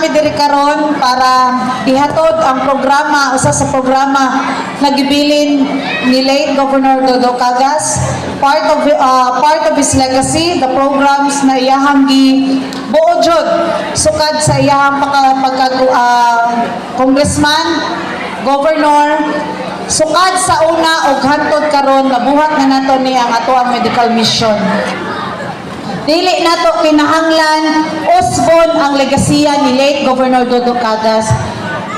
kami diri karon para ihatod ang programa, usa sa programa nagibilin ni late Governor Dodo Cagas, part of his legacy, the programs na iyahang buo jud sukad sa iyahang congressman, governor, sukad sa una og hantod karon nabuhat na nato ni ang ato ang medical mission. Dili nato kinahanglan usbon ang legasiya ni late Governor Dodo Cagas.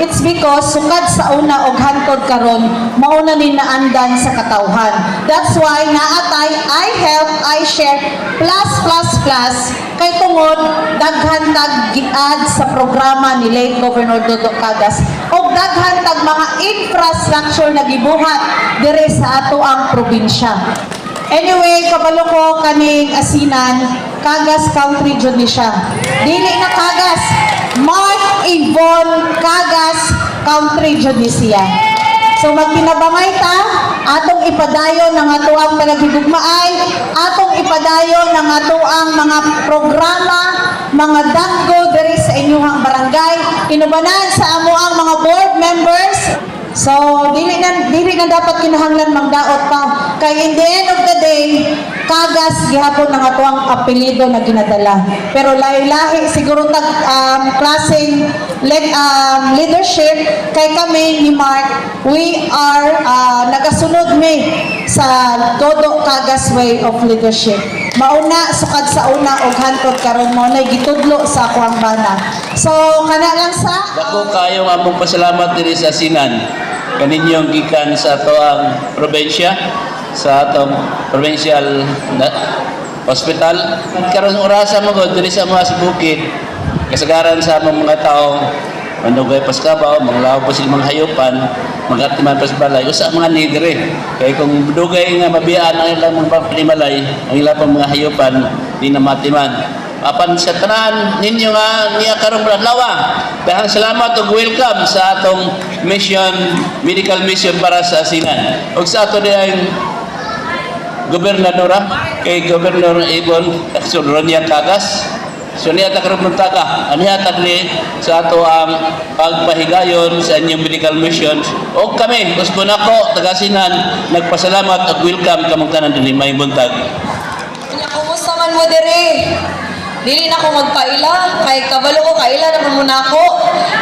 It's because sukad sa una og hantod karon mauna ni naandan sa katawhan. That's why naatay I help, I share plus kay tungod daghan tag giad sa programa ni late Governor Dodo Cagas og daghan tag mga infrastructure na gibuhat dire sa ato ang probinsya. Anyway, kabalo ko kaning asinan, Cagas Country jud ni siya. Dili na Cagas, Mark Yvonne Cagas Country jud ni siya. So magtinabangay ta, atong ipadayon ng ato ang panagigugmaay, atong ipadayon ng ato ang mga programa, mga danggo diri sa inyong barangay, inubanan sa amo ang mga board members. So, dili na dapat kinahanglan magdaot pa. Kay in the end of the day, Cagas gihapon ng ato ang apelyido na ginadala. Pero lahi-lahi siguro tag klaseng leadership kay kami ni Mark, we are nagasunod mi sa Dodo Cagas way of leadership. Mauna sukad sa una og hantod karon mo nay gitudlo sa ako ang bana. So kana lang sa dako kayo nga among pasalamat diri sa Sinan kaninyong gikan sa ato ang probensya, sa atong provincial hospital. Karon orasa mo gud diri sa mga bukid kasagaran sa among mga tawo manugay paskabaw, manglaw pa sila mga hayupan, magatiman pa sa balay, usa mga nidre. Kaya kung dugay nga mabiyaan ang ilang mga panimalay, ang ilang mga hayupan, di na matiman. Apan sa tanan ninyo nga niya karong lawa. Dahil salamat ug welcome sa atong mission, medical mission para sa Asinan. Ug sa ato diyang gobernadora, kay Governor Ibon Ronya Cagas. So niya ta karon ka, aniya tagli sa ato ang pagpahigayon sa inyong medical mission. O kami, usbon ako, taga-Asinan, nagpasalamat at welcome kamong tanan dinhi may buntag. Kumusta man mo diri? Dili na ko magpaila, kay kabalo ko kaila naman muna ako.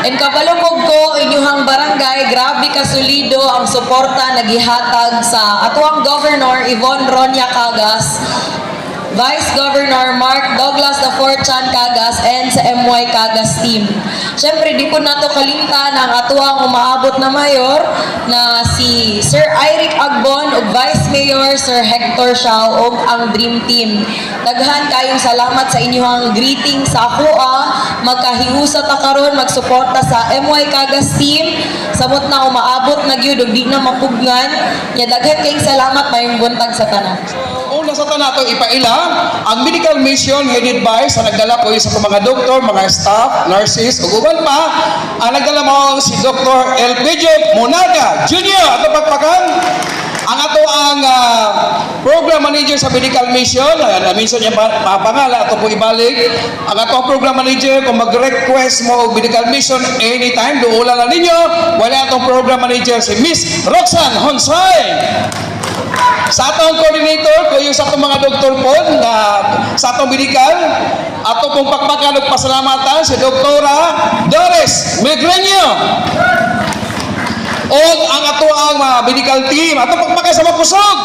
And kabalo ko inyuhang barangay, grabe ka solido ang suporta nagihatag sa atuang Governor Yvonne Ronya Cagas, Vice Governor Mark Douglas IV Chan Cagas, and sa MY Cagas team. Siyempre, di po nato kalimtan ang atuang umaabot na mayor na si Sir Eric Agbon ug Vice Mayor Sir Hector Siao ug ang Dream Team. Daghan kayong salamat sa inyong greeting sa akoa. Magkahiusa ta karon magsuporta sa MY Cagas team. Samot na umaabot na gyud ug di na mapugnan. Nya daghan kayong salamat mayong buntag sa tanan. Una sa tanan nato ipaila ang medical mission headed by sa nagdala ko sa mga doktor, mga staff, nurses ug uban pa ang nagdala mo si Dr. Elpidio Monaga Jr. ato pagpakan ang ato ang program manager sa medical mission. Minsan niya papangala ato po ibalik ang ato program manager kung mag-request mo og medical mission anytime duula na ninyo wala atong program manager si Miss Roxanne Honsay. Sa atong coordinator, kayo sa atong mga doktor po na sa atong medical, ato pong pakpakan ug pasalamatan si Doktora Doris Megreño. O ang ato ang medical team, ato pakpakan sa mapusog.